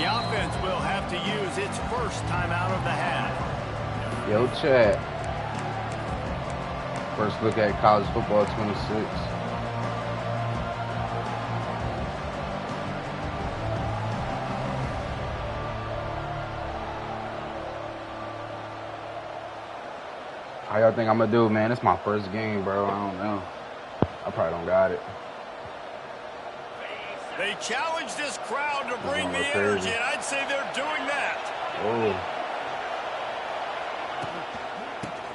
offense will have to use its first timeout of the half. Yo, chat. First look at college football 26. How y'all think I'm gonna do, man? It's my first game, bro. I don't know. I probably don't got it. They challenge this crowd to bring the energy, and I'd say they're doing that. Oh.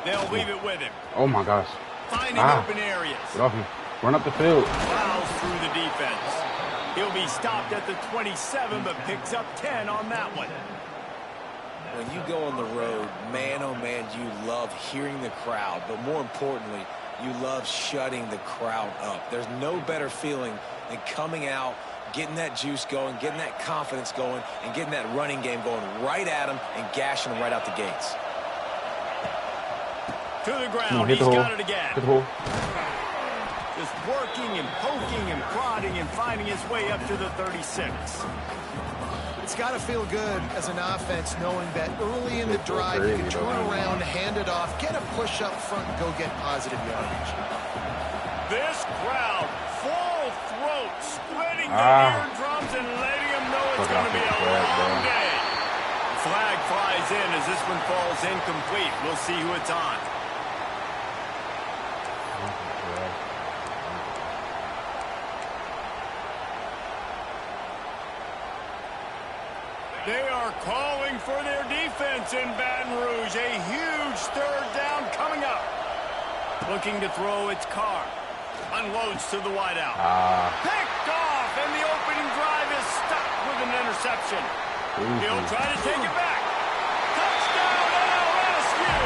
They'll leave it with him. Oh, my gosh. Finding open areas. Get off him. Run up the field. Plows through the defense. He'll be stopped at the 27, but picks up 10 on that one. When you go on the road, man, oh, man, you love hearing the crowd. But more importantly, you love shutting the crowd up. There's no better feeling than coming out, getting that juice going, getting that confidence going, and getting that running game going right at them and gashing them right out the gates. To the ground, he's got it again. Hit the hole. Just working and poking and prodding and finding his way up to the 36. It's got to feel good as an offense knowing that early in the drive you can turn around, hand it off, get a push up front, and go get positive yardage. This crowd, full throat, splitting their eardrums and letting them know it's going to be a long day. Flag flies in as this one falls incomplete. We'll see who it's on. They are calling for their defense in Baton Rouge. A huge third down coming up. Looking to throw its car. Unloads to the wideout. Picked off, and the opening drive is stuck with an interception. He'll try to take it back. Touchdown, LSU!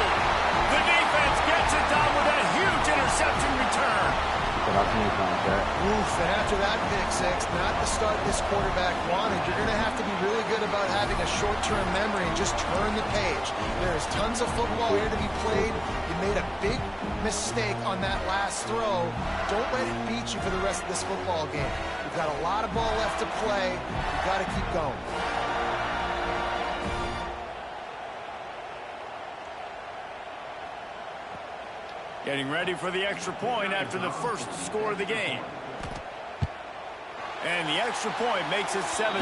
The defense gets it done with a huge interception return. Oof, and after that pick six, not the start this quarterback wanted. You're going to have to be really good about having a short-term memory and just turn the page. There's tons of football here to be played. You made a big mistake on that last throw. Don't let it beat you for the rest of this football game. You've got a lot of ball left to play. You've got to keep going. Getting ready for the extra point after the first score of the game. And the extra point makes it 7-0.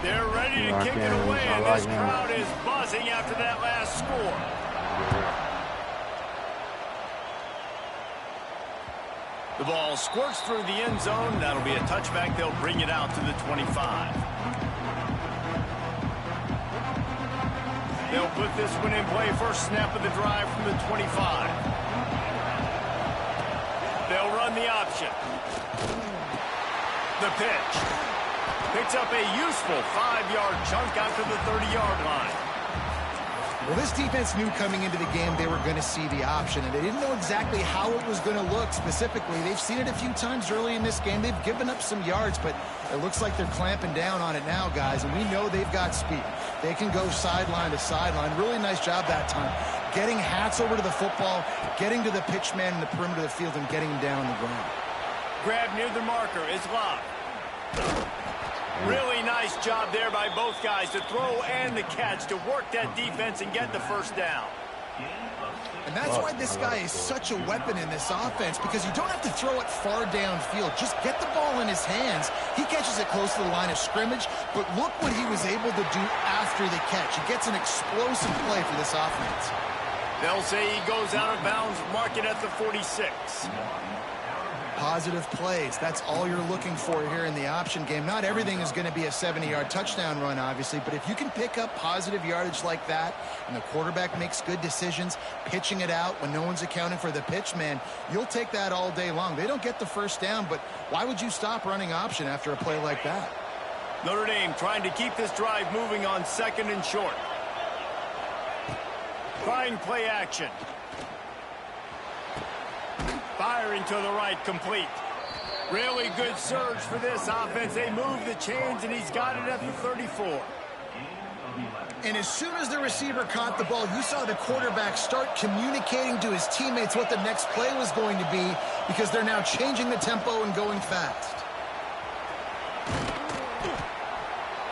They're ready to kick it away, and this crowd is buzzing after that last score. The ball squirts through the end zone. That'll be a touchback. They'll bring it out to the 25. They'll put this one in play. First snap of the drive from the 25. They'll run the option. The pitch. Picks up a useful 5-yard chunk out to the 30-yard line. Well, this defense knew coming into the game they were going to see the option, and they didn't know exactly how it was going to look specifically. They've seen it a few times early in this game. They've given up some yards, but it looks like they're clamping down on it now, guys, and we know they've got speed. They can go sideline to sideline. Really nice job that time. Getting hats over to the football, getting to the pitch man in the perimeter of the field, and getting him down on the ground. Grab near the marker is locked. Really nice job there by both guys to throw and the catch to work that defense and get the first down. And that's why this guy is such a weapon in this offense, because you don't have to throw it far downfield. Just get the ball in his hands. He catches it close to the line of scrimmage, but look what he was able to do after the catch. He gets an explosive play for this offense. They'll say he goes out of bounds, mark it at the 46. Positive plays. That's all you're looking for here in the option game. Not everything is going to be a 70-yard touchdown run, obviously, but if you can pick up positive yardage like that and the quarterback makes good decisions, pitching it out when no one's accounting for the pitch, man, you'll take that all day long. They don't get the first down, but why would you stop running option after a play like that? Notre Dame trying to keep this drive moving on second and short. Trying play action. Firing to the right, complete. Really good surge for this offense. They move the chains, and he's got it at the 34. And as soon as the receiver caught the ball, you saw the quarterback start communicating to his teammates what the next play was going to be, because they're now changing the tempo and going fast.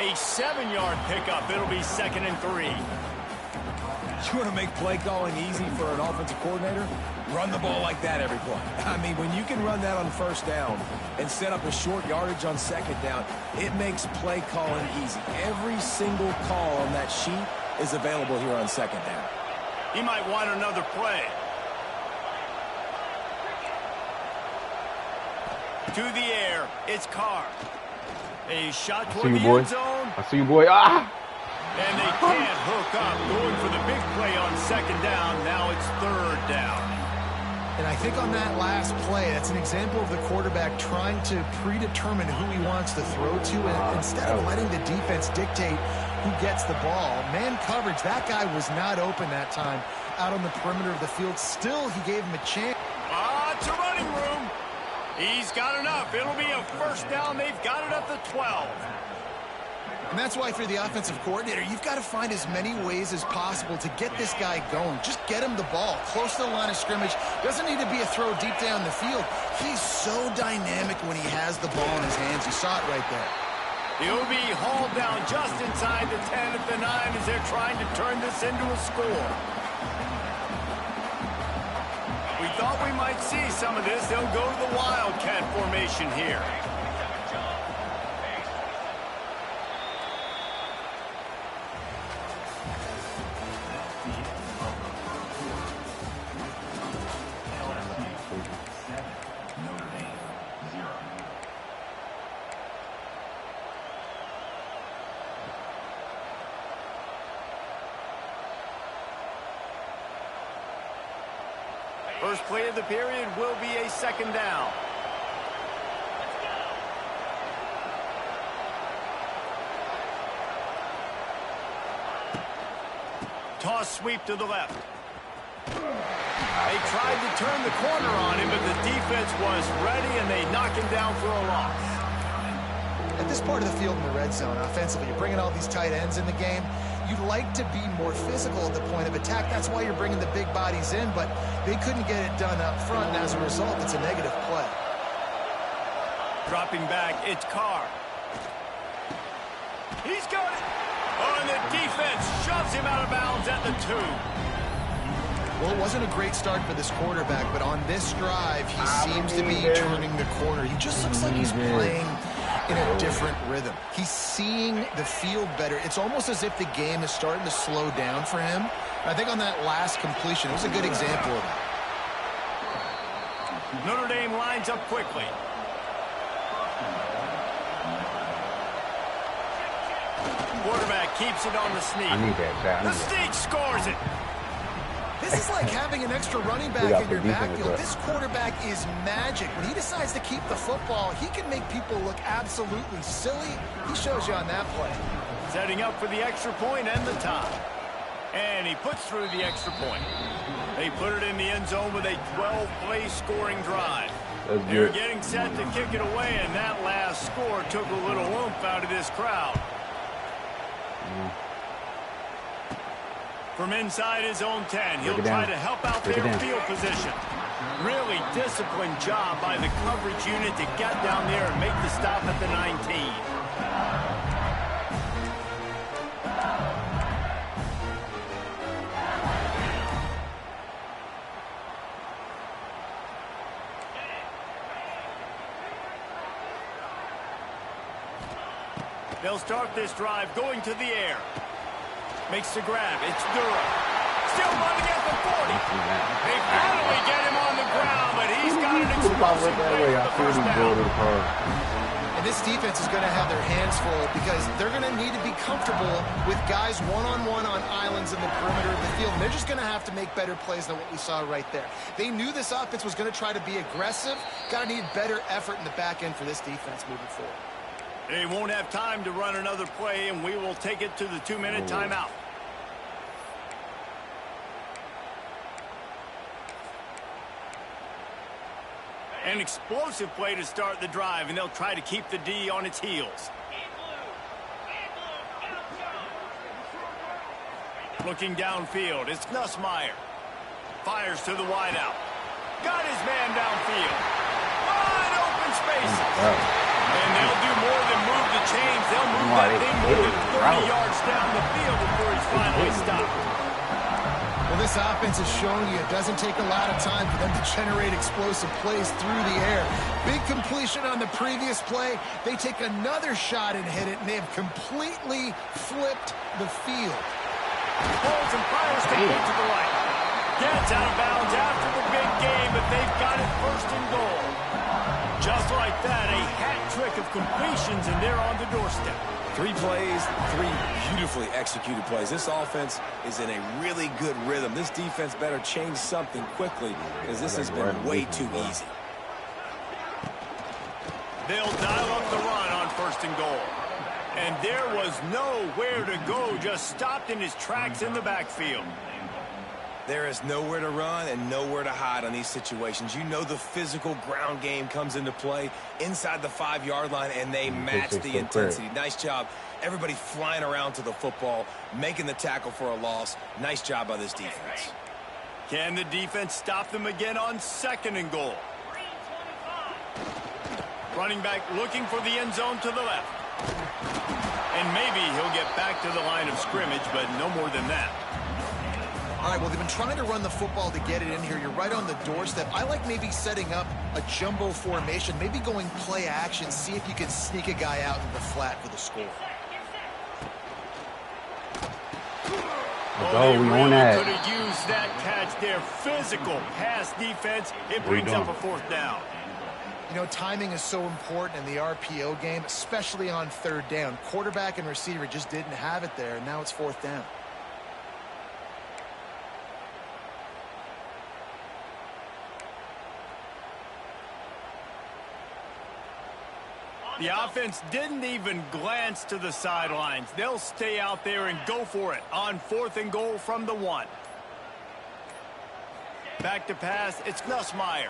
A 7-yard pickup. It'll be 2nd and 3. You want to make play calling easy for an offensive coordinator? Run the ball like that every play. I mean, when you can run that on 1st down and set up a short yardage on 2nd down, it makes play calling easy. Every single call on that sheet is available here on 2nd down. He might want another play. To the air, it's Carr. A shot toward the end zone. I see you, boy. Ah! And they can't hook up. Going for the big play on 2nd down. Now it's 3rd down. And I think on that last play, that's an example of the quarterback trying to predetermine who he wants to throw to, and instead of letting the defense dictate who gets the ball. Man coverage, that guy was not open that time out on the perimeter of the field. Still, he gave him a chance. It's a running room. He's got enough. It'll be a 1st down. They've got it at the 12. And that's why for the offensive coordinator, you've got to find as many ways as possible to get this guy going. Just get him the ball close to the line of scrimmage. Doesn't need to be a throw deep down the field. He's so dynamic when he has the ball in his hands. You saw it right there. He'll be hauled down just inside the 10 at the 9 as they're trying to turn this into a score. We thought we might see some of this. They'll go to the Wildcat formation here. First play of the period will be a 2nd down. Toss sweep to the left. They tried to turn the corner on him, but the defense was ready, and they knock him down for a loss. At this part of the field in the red zone, offensively, you're bringing all these tight ends in the game. You'd like to be more physical at the point of attack. That's why you're bringing the big bodies in, but they couldn't get it done up front, and as a result, it's a negative play. Dropping back, it's Carr. He's got it. Oh, and the defense shoves him out of bounds at the 2. Well, it wasn't a great start for this quarterback, but on this drive, he seems to be turning the corner. He just looks like he's playing in a different rhythm. He's seeing the field better. It's almost as if the game is starting to slow down for him. I think on that last completion, it was a good example of that. Notre Dame lines up quickly. Quarterback keeps it on the sneak. I need that. The sneak scores it. This is like having an extra running back in your backfield. This quarterback is magic. When he decides to keep the football, he can make people look absolutely silly. He shows you on that play. Setting up for the extra point and the tie. And he puts through the extra point. They put it in the end zone with a 12-play scoring drive. They're getting set to kick it away, and that last score took a little oomph out of this crowd. From inside his own 10, he'll try to help out their field position. Really disciplined job by the coverage unit to get down there and make the stop at the 19. They'll start this drive going to the air. Makes the grab. It's Durham. Still running at the 40. They finally get him on the ground, but he's got an explosive play for the 1st down. And this defense is going to have their hands full because they're going to need to be comfortable with guys one-on-one on islands in the perimeter of the field. And they're just going to have to make better plays than what we saw right there. They knew this offense was going to try to be aggressive. Got to need better effort in the back end for this defense moving forward. They won't have time to run another play, and we will take it to the 2-minute timeout. An explosive play to start the drive, and they'll try to keep the D on its heels. Looking downfield, it's Nussmeier. Fires to the wideout. Got his man downfield. Wide open spaces. And they'll do more than move the chains. They'll move why that they thing hit more it. than 30 yards down the field before he's finally stopped. Well, this offense is showing you it doesn't take a lot of time for them to generate explosive plays through the air. Big completion on the previous play. They take another shot and hit it, and they have completely flipped the field. Holds and fires complete to the right. Gets out of bounds after the big game, but they've got it first and goal. Just like that, a hat trick of completions, and they're on the doorstep. 3 plays, 3 beautifully executed plays. This offense is in a really good rhythm. This defense better change something quickly because this has been way too easy. They'll dial up the run on first and goal. And there was nowhere to go, just stopped in his tracks in the backfield. There is nowhere to run and nowhere to hide on these situations. You know the physical ground game comes into play inside the 5-yard line, and they match the intensity. Nice job. Everybody flying around to the football, making the tackle for a loss. Nice job by this defense. Can the defense stop them again on second and goal? Running back looking for the end zone to the left. And maybe he'll get back to the line of scrimmage, but no more than that. All right, well, they've been trying to run the football to get it in here. You're right on the doorstep. I like maybe setting up a jumbo formation, maybe going play action, see if you can sneak a guy out in the flat for the score. Oh, we on that. Could have used that catch there. Physical pass defense. It brings up a fourth down. You know, timing is so important in the RPO game, especially on third down. Quarterback and receiver just didn't have it there, and now it's fourth down. The offense didn't even glance to the sidelines. They'll stay out there and go for it on fourth and goal from the 1. Back to pass. It's Nussmeier.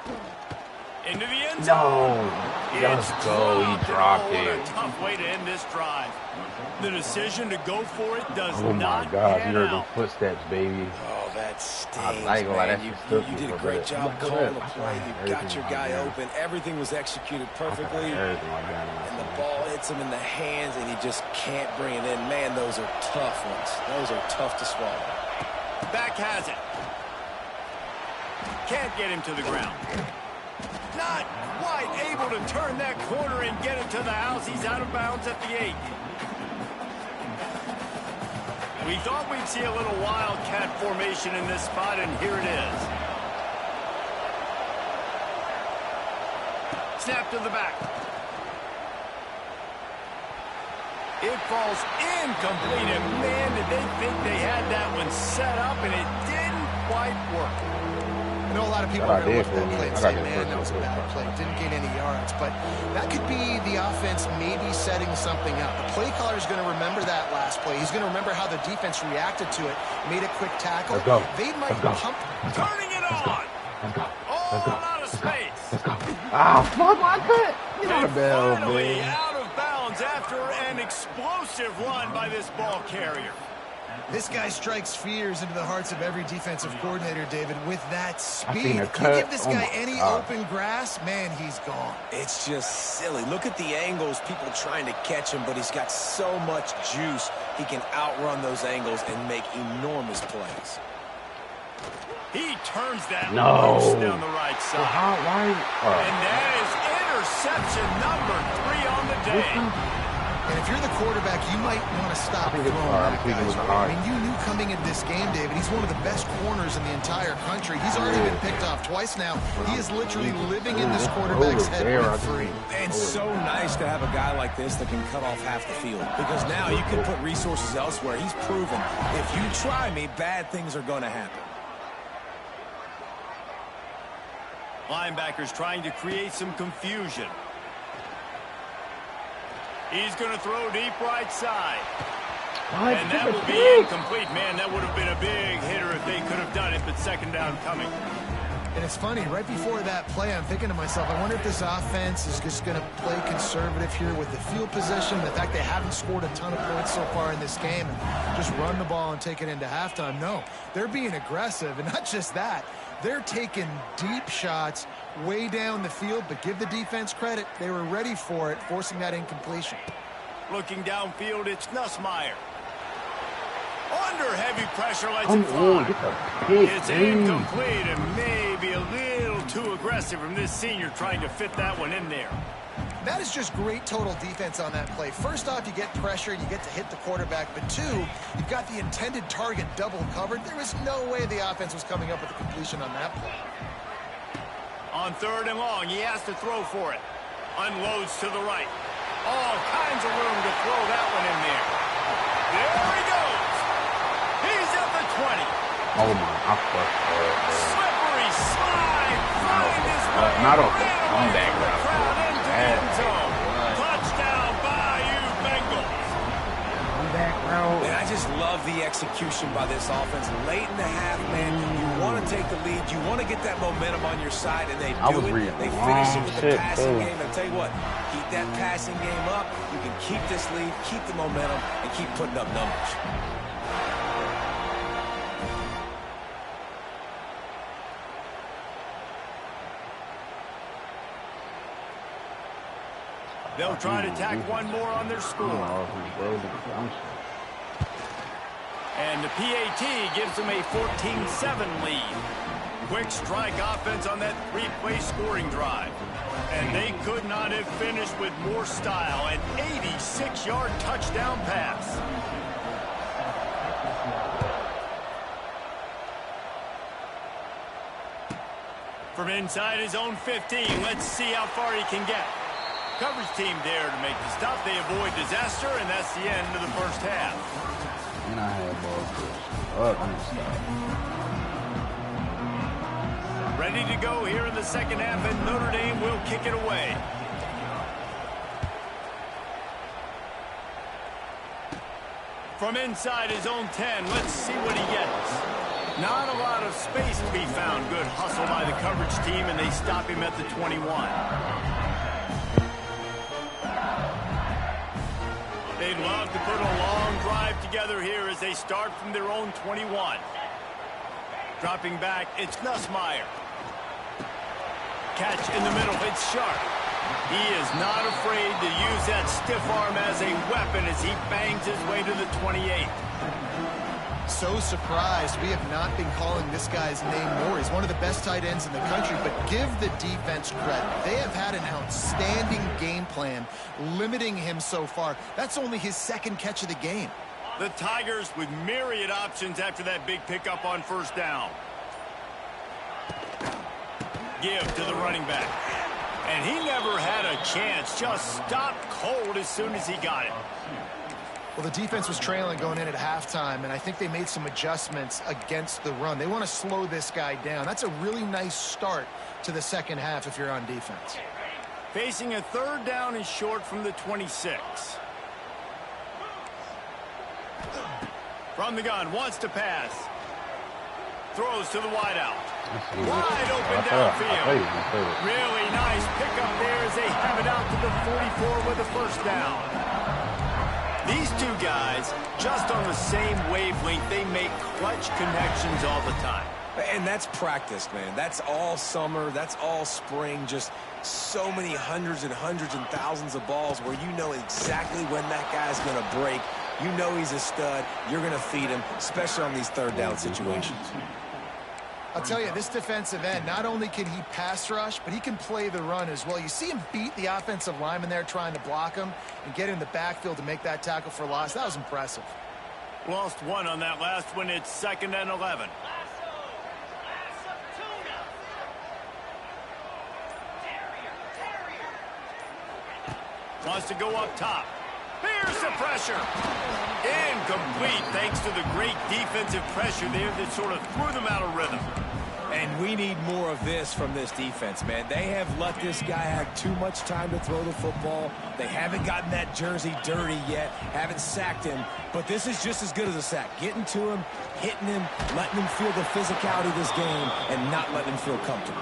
Into the end zone. Let's go. He dropped it. it. What a tough way to end this drive. The decision to go for it does not. Oh my God! You heard the footsteps, baby. Oh, that stings, I man. You did a great job calling the play. You got your guy open. Everything was executed perfectly. And the ball hits him in the hands, and he just can't bring it in. Man, those are tough ones. Those are tough to swallow. Back has it. Can't get him to the ground. Not quite able to turn that corner and get it to the house. He's out of bounds at the 8. We thought we'd see a little wildcat formation in this spot, and here it is. Snap to the back. It falls incomplete, and man, did they think they had that one set up, and it didn't quite work. I know a lot of people are going to look at that play and say, man, that was a bad play. Didn't gain any yards. But that could be the offense maybe setting something up. The play caller is going to remember that last play. He's going to remember how the defense reacted to it, made a quick tackle. Let's go. They might pump. Turning it on. Let's go. All out of space. Let's go. Ah, fuck, I couldn't. Finally out of bounds after an explosive run by this ball carrier. This guy strikes fears into the hearts of every defensive coordinator, David, with that speed. You give this guy any open grass, man, he's gone. It's just silly. Look at the angles, people trying to catch him, but he's got so much juice. He can outrun those angles and make enormous plays. He turns that No. loose down the right side. Why? And that is interception number 3 on the day. And if you're the quarterback, you might want to stop throwing that guy's way. I mean, you knew coming into this game, David, he's one of the best corners in the entire country. He's already been picked off twice now. He is literally living in this quarterback's head rent-free. And so nice to have a guy like this that can cut off half the field. Because now you can put resources elsewhere. He's proven, if you try me, bad things are going to happen. Linebackers trying to create some confusion. He's going to throw deep right side. And that will be incomplete. Man, that would have been a big hitter if they could have done it, but second down coming. And it's funny, right before that play, I'm thinking to myself, I wonder if this offense is just going to play conservative here with the field position, the fact they haven't scored a ton of points so far in this game, and just run the ball and take it into halftime. No, they're being aggressive, and not just that. They're taking deep shots way down the field, but give the defense credit. They were ready for it, forcing that incompletion. Looking downfield, it's Nussmeier. Under heavy pressure, lets it fly. It's incomplete and maybe a little too aggressive from this senior trying to fit that one in there. That is just great total defense on that play. First off, you get pressure and you get to hit the quarterback. But two, you've got the intended target double covered. There was no way the offense was coming up with a completion on that play. On 3rd and long, he has to throw for it. Unloads to the right. All kinds of room to throw that one in there. There he goes. He's at the 20. Oh my, I fucked up. Slippery slide. Find his way. Not okay. I'm back route. Touchdown, Bayou Bengals. I'm back route. And I just love the execution by this offense. Late in the half, man, you want to take the lead. You want to get that momentum on your side, and they do it. They finish it with the passing game. I'll tell you what, keep that passing game up. You can keep this lead, keep the momentum, and keep putting up numbers. They'll try to tack one more on their score. And the PAT gives them a 14-7 lead. Quick strike offense on that 3-play scoring drive. And they could not have finished with more style. An 86-yard touchdown pass. From inside his own 15, let's see how far he can get. Coverage team there to make the stop. They avoid disaster, and that's the end of the first half. And I had ball up and stop. Ready to go here in the second half, and Notre Dame will kick it away. From inside his own 10, let's see what he gets. Not a lot of space to be found. Good hustle by the coverage team, and they stop him at the 21. They'd love to put a long drive together here as they start from their own 21. Dropping back, it's Nussmeier. Catch in the middle, it's sharp. He is not afraid to use that stiff arm as a weapon as he bangs his way to the 28. So surprised we have not been calling this guy's name more. He's one of the best tight ends in the country, but give the defense credit. They have had an outstanding game plan limiting him so far. That's only his second catch of the game. The Tigers with myriad options after that big pickup on first down. Give to the running back. And he never had a chance. Just stopped cold as soon as he got it. Well, the defense was trailing going in at halftime, and I think they made some adjustments against the run. They want to slow this guy down. That's a really nice start to the second half if you're on defense. Facing a 3rd down and short from the 26. From the gun, wants to pass. Throws to the wideout. Wide open downfield. Really nice pickup there as they have it out to the 44 with a first down. These two guys, just on the same wavelength, they make clutch connections all the time. And that's practice, man. That's all summer. That's all spring. Just so many hundreds and thousands of balls where you know exactly when that guy's going to break. You know he's a stud. You're going to feed him, especially on these 3rd down situations. I'll tell you, this defensive end, not only can he pass rush, but he can play the run as well. You see him beat the offensive lineman there trying to block him and get in the backfield to make that tackle for loss. That was impressive. Lost one on that last one. It's 2nd and 11. Wants to go up top. Here's the pressure. Incomplete thanks to the great defensive pressure there that sort of threw them out of rhythm. And we need more of this from this defense, man. They have let this guy have too much time to throw the football. They haven't gotten that jersey dirty yet, haven't sacked him. But this is just as good as a sack. Getting to him, hitting him, letting him feel the physicality of this game, and not letting him feel comfortable.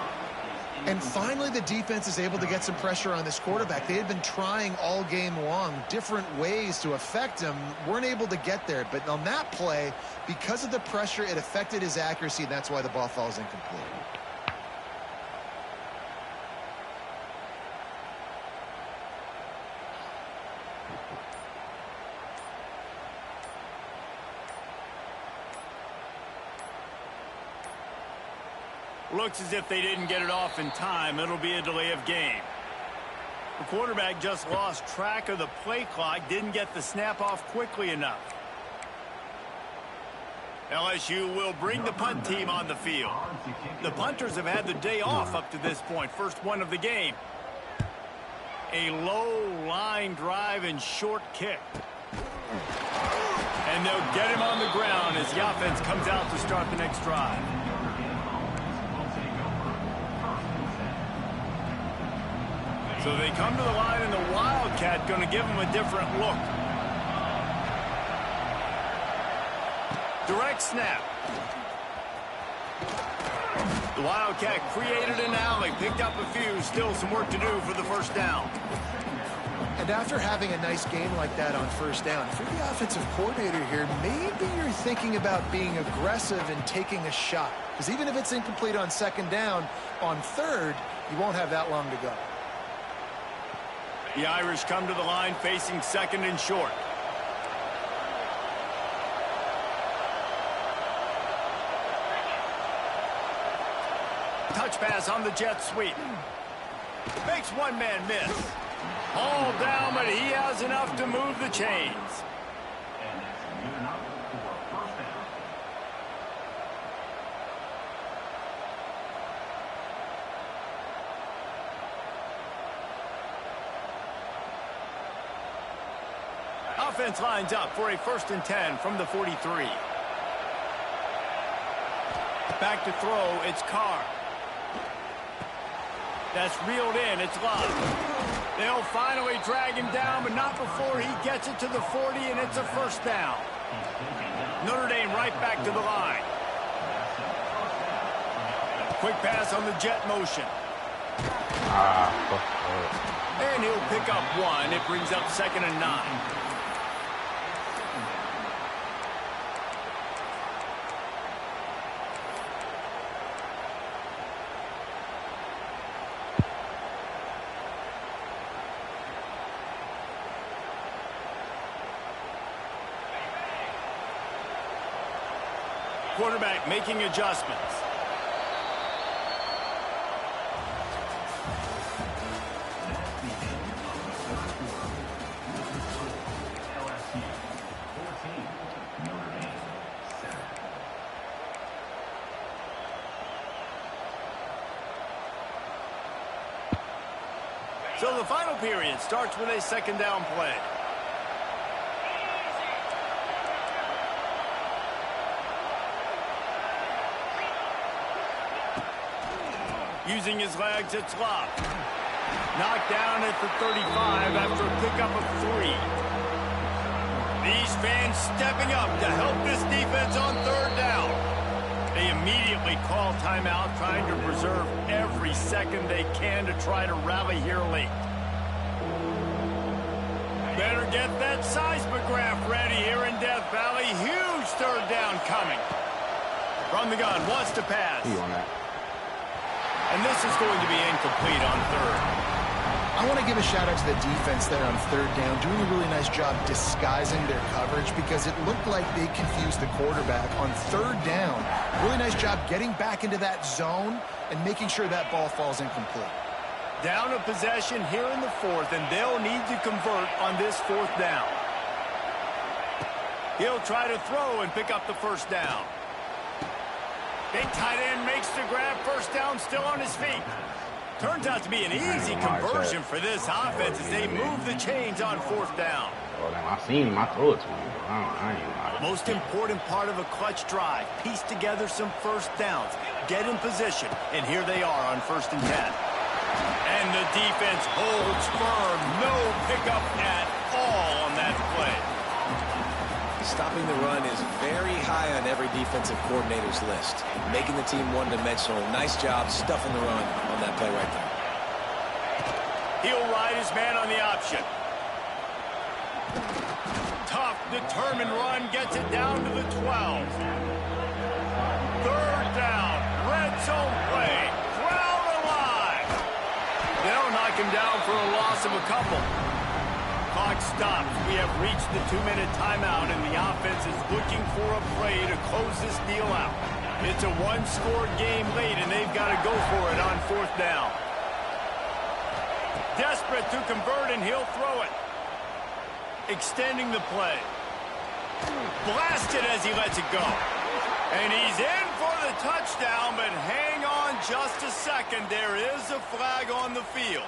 And finally, the defense is able to get some pressure on this quarterback. They had been trying all game long different ways to affect him. Weren't able to get there. But on that play, because of the pressure, it affected his accuracy, and that's why the ball falls incomplete. Looks as if they didn't get it off in time. It'll be a delay of game. The quarterback just lost track of the play clock, didn't get the snap off quickly enough. LSU will bring the punt team on the field. The punters have had the day off up to this point. First one of the game. A low line drive and short kick. And they'll get him on the ground as the offense comes out to start the next drive. So they come to the line, and the Wildcat going to give them a different look. Direct snap. The Wildcat created an alley, picked up a few, still some work to do for the first down. And after having a nice game like that on first down, if you're the offensive coordinator here, maybe you're thinking about being aggressive and taking a shot. Because even if it's incomplete on second down, on third, you won't have that long to go. The Irish come to the line facing second and short. Touch pass on the jet sweep. Makes one man miss. All down, but he has enough to move the chains. Offense lines up for a 1st and 10 from the 43. Back to throw, it's Carr. That's reeled in, it's Love. They'll finally drag him down, but not before he gets it to the 40, and it's a first down. Notre Dame right back to the line. Quick pass on the jet motion. And he'll pick up one. It brings up 2nd and 9. Quarterback making adjustments. So the final period starts with a 2nd down play. Using his legs, it's Love. Knocked down at the 35 after a pickup of 3. These fans stepping up to help this defense on 3rd down. They immediately call timeout, trying to preserve every second they can to try to rally here late. Better get that seismograph ready here in Death Valley. Huge 3rd down coming. From the gun, wants to pass. And this is going to be incomplete on 3rd. I want to give a shout out to the defense there on 3rd down, doing a really nice job disguising their coverage because it looked like they confused the quarterback on 3rd down. Really nice job getting back into that zone and making sure that ball falls incomplete. Down a possession here in the 4th, and they'll need to convert on this 4th down. He'll try to throw and pick up the 1st down. Big tight end makes the grab, 1st down, still on his feet. Turns out to be an easy conversion for this offense as they move the chains on 4th down. I seen him, I threw it to him. I ain't Most important part of a clutch drive, piece together some 1st downs, get in position, and here they are on 1st and 10. And the defense holds firm, no pickup at all on that play. Stopping the run is very high on every defensive coordinator's list. Making the team one-dimensional. Nice job stuffing the run on that play right there. He'll ride his man on the option. Tough, determined run gets it down to the 12. 3rd down, red zone play. Crowd alive. They'll knock him down for a loss of a couple. Clock stops. We have reached the 2-minute timeout, and the offense is looking for a play to close this deal out. It's a one-score game late, and they've got to go for it on 4th down. Desperate to convert, and he'll throw it. Extending the play. Blasted as he lets it go. And he's in for the touchdown, but hang on just a second. There is a flag on the field.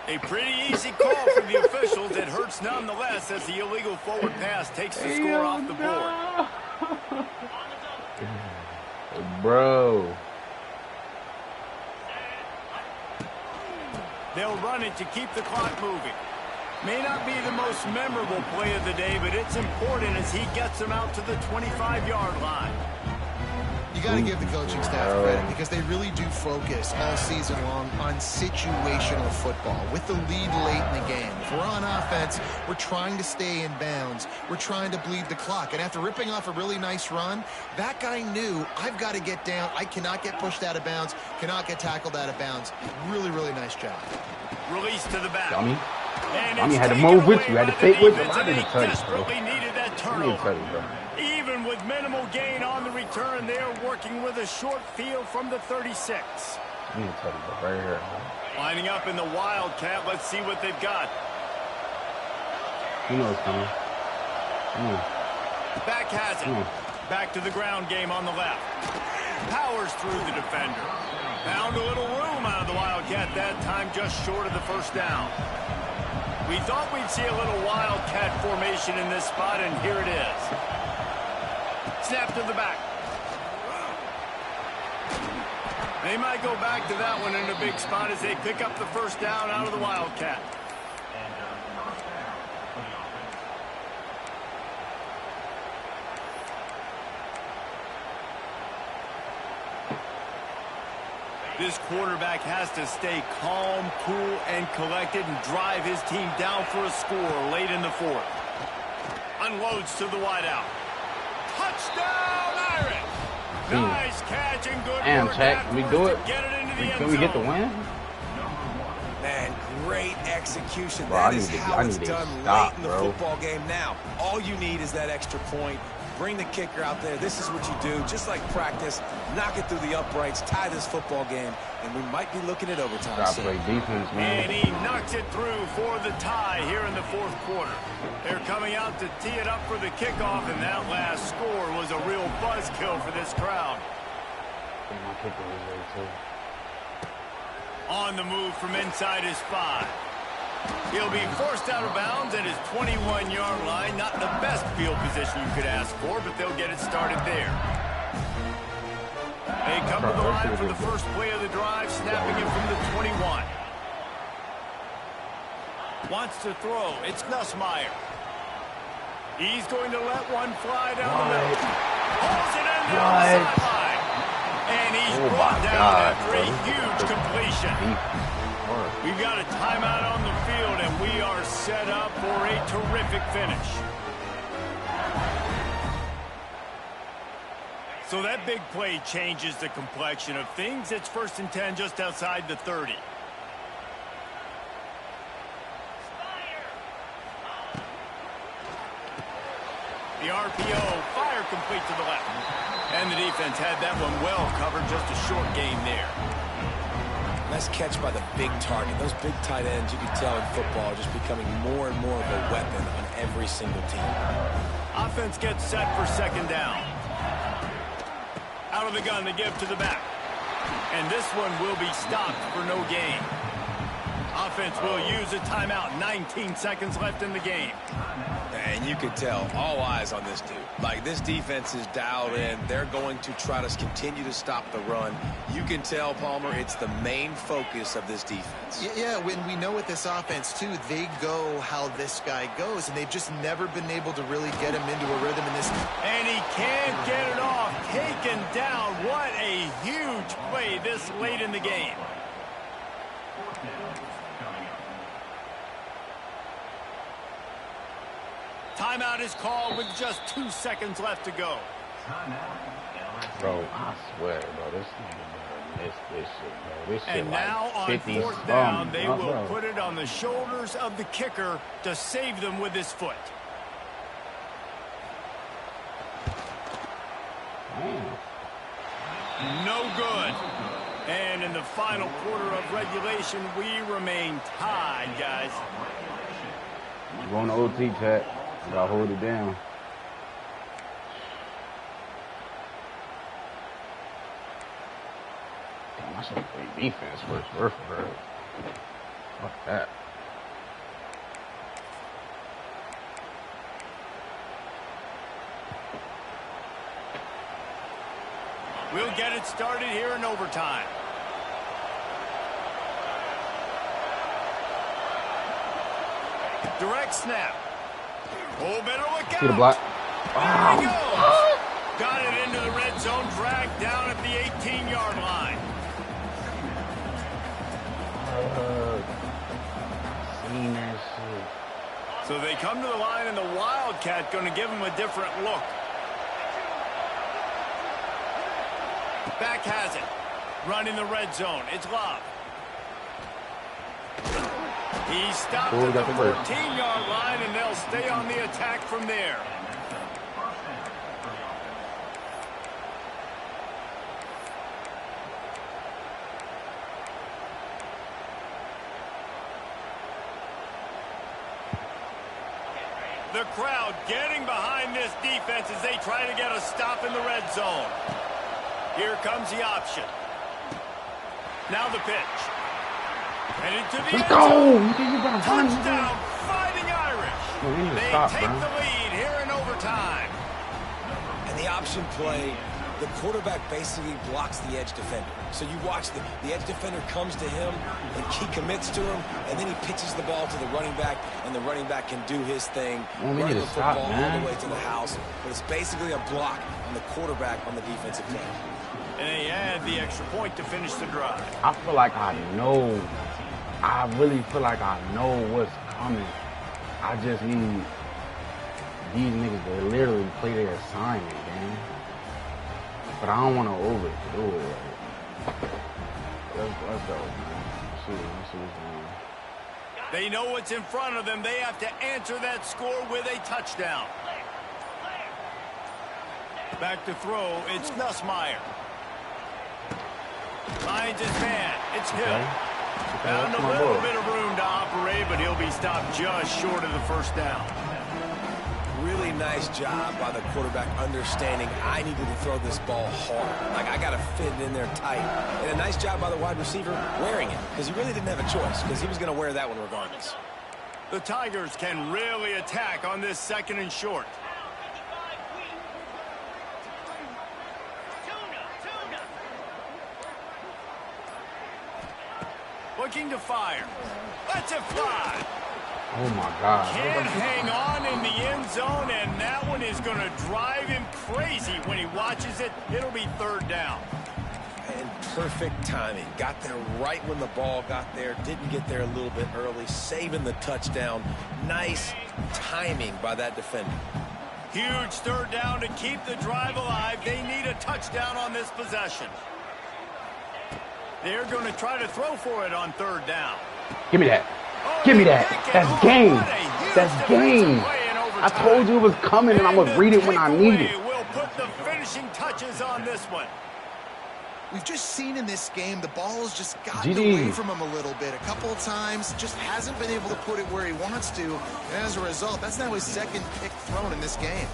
A pretty easy call for the officials. It hurts nonetheless as the illegal forward pass takes the score off the board. Bro. They'll run it to keep the clock moving. May not be the most memorable play of the day, but it's important as he gets them out to the 25-yard line. You got to give the coaching staff credit because they really do focus all season long on situational football with the lead late in the game. If we're on offense, we're trying to stay in bounds. We're trying to bleed the clock. And after ripping off a really nice run, that guy knew, I've got to get down. I cannot get pushed out of bounds, cannot get tackled out of bounds. Really, really nice job. Release to the back. Dummy. Dummy had to move with you. Had to take with you. I didn't touch, bro. Desperately needed that turnover. Even with minimal gain on the return, they are working with a short field from the 36. Right here. Lining up in the Wildcat. Let's see what they've got. You know it's coming. Back has it. Back to the ground game on the left. Powers through the defender. Found a little room out of the Wildcat that time, just short of the 1st down. We thought we'd see a little Wildcat formation in this spot, and here it is. Snap to the back. They might go back to that one in a big spot as they pick up the 1st down out of the Wildcat. This quarterback has to stay calm, cool, and collected and drive his team down for a score late in the 4th. Unloads to the wideout. Touchdown, Irish! Nice catch and good work. Can we do it? Can we get the win? Man, great execution. That is how it's done late in the football game. Now, all you need is that extra point. Bring the kicker out there. This is what you do. Just like practice, knock it through the uprights, tie this football game, and we might be looking at overtime. Defense, man. And he knocks it through for the tie here in the 4th quarter. They're coming out to tee it up for the kickoff, and that last score was a real buzzkill for this crowd. My kicker was there too. On the move from inside his 5. He'll be forced out of bounds at his 21-yard line. Not the best field position you could ask for, but they'll get it started there. They come to the line for the first play of the drive, snapping it from the 21. Wants to throw. It's Nussmeier. He's going to let one fly down the middle. Pulls it in down the sideline. And he's brought down after a huge completion. We've got a timeout on the field, and we are set up for a terrific finish. So that big play changes the complexion of things. It's 1st and 10 just outside the 30. The RPO, fire complete to the left. And the defense had that one well covered, just a short gain there. Nice catch by the big target. Those big tight ends, you can tell in football, are just becoming more and more of a weapon on every single team. Offense gets set for 2nd down. Out of the gun to give to the back. And this one will be stopped for no gain. Offense will use a timeout. 19 seconds left in the game. And you can tell, all eyes on this dude. Like, this defense is dialed in. They're going to try to continue to stop the run. You can tell, Palmer, it's the main focus of this defense. Yeah, when we know with this offense, too, they go how this guy goes, and they've just never been able to really get him into a rhythm in this. And he can't get it off. Taken down. What a huge play this late in the game. Timeout is called with just 2 seconds left to go. Bro, I swear, bro, this nigga missed this shit, bro. This shit and now like on 50 4th down, they will bro. put it on the shoulders of the kicker to save them with his foot. Man. No good. And in the final quarter of regulation, we remain tied, guys. We're going to OT, chat. Gotta hold it down. Damn, I should have played defense first. Fuck that. We'll get it started here in overtime. Direct snap. Oh, better look out. See the block. There he goes. Got it into the red zone, dragged down at the 18-yard line. Seen that shit. So they come to the line, and the Wildcat going to give him a different look. Back has it. Running the red zone. It's Love. He stopped at the 14-yard line, and they'll stay on the attack from there. The crowd getting behind this defense as they try to get a stop in the red zone. Here comes the option. Now the pitch. And into the end zone. Touchdown, Fighting Irish. They take the lead here in overtime. And the option play, the quarterback basically blocks the edge defender. So you watch the edge defender comes to him, and he commits to him, and then he pitches the ball to the running back, and the running back can do his thing, run the football all the way to the house. But it's basically a block on the quarterback on the defensive play. And they add the extra point to finish the drive. I feel like I really feel like I know what's coming. I just need these niggas to literally play their assignment, man. But I don't want to overdo it. Let's go, man. Let's see what's going on. They know what's in front of them. They have to answer that score with a touchdown. Back to throw. It's Nussmeier. Finds his man. It's Hill. Found a little bit of room to operate, but he'll be stopped just short of the first down. Really nice job by the quarterback understanding I needed to throw this ball hard. Like, I got to fit it in there tight. And a nice job by the wide receiver wearing it, because he really didn't have a choice, because he was going to wear that one regardless. The Tigers can really attack on this 2nd and short. Looking to fire. Lets it fly. Oh, my God. Can't hang on in the end zone, and that one is going to drive him crazy when he watches it. It'll be 3rd down. And perfect timing. Got there right when the ball got there. Didn't get there a little bit early. Saving the touchdown. Nice timing by that defender. Huge 3rd down to keep the drive alive. They need a touchdown on this possession. They're going to try to throw for it on 3rd down. Give me that. Give me that. That's game. That's game. I told you it was coming, and I'm going to read it when I need it. We'll put the finishing touches on this one. We've just seen in this game the ball has just gotten away from him a little bit. A couple of times, just hasn't been able to put it where he wants to. And as a result, that's now his 2nd pick thrown in this game.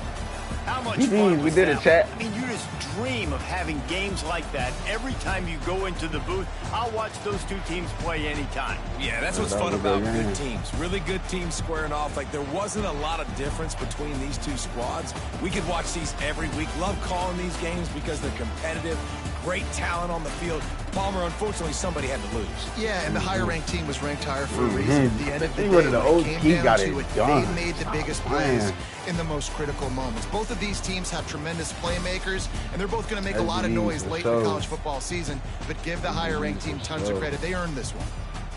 How much fun we did it, chat. I mean, you just dream of having games like that every time you go into the booth. I'll watch those two teams play anytime. Yeah, that's what's fun about good teams. Really good teams squaring off. Like, there wasn't a lot of difference between these two squads. We could watch these every week. Love calling these games because they're competitive. Great talent on the field. Palmer, unfortunately, somebody had to lose. Yeah, and the higher-ranked team was ranked higher for a reason. At the end of the day, when it came down to it, they made the biggest plays in the most critical moments. Both of these teams have tremendous playmakers, and they're both going to make a lot of noise late in the college football season, but give the higher-ranked team tons of credit. They earned this one.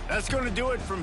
That's going to do it from here.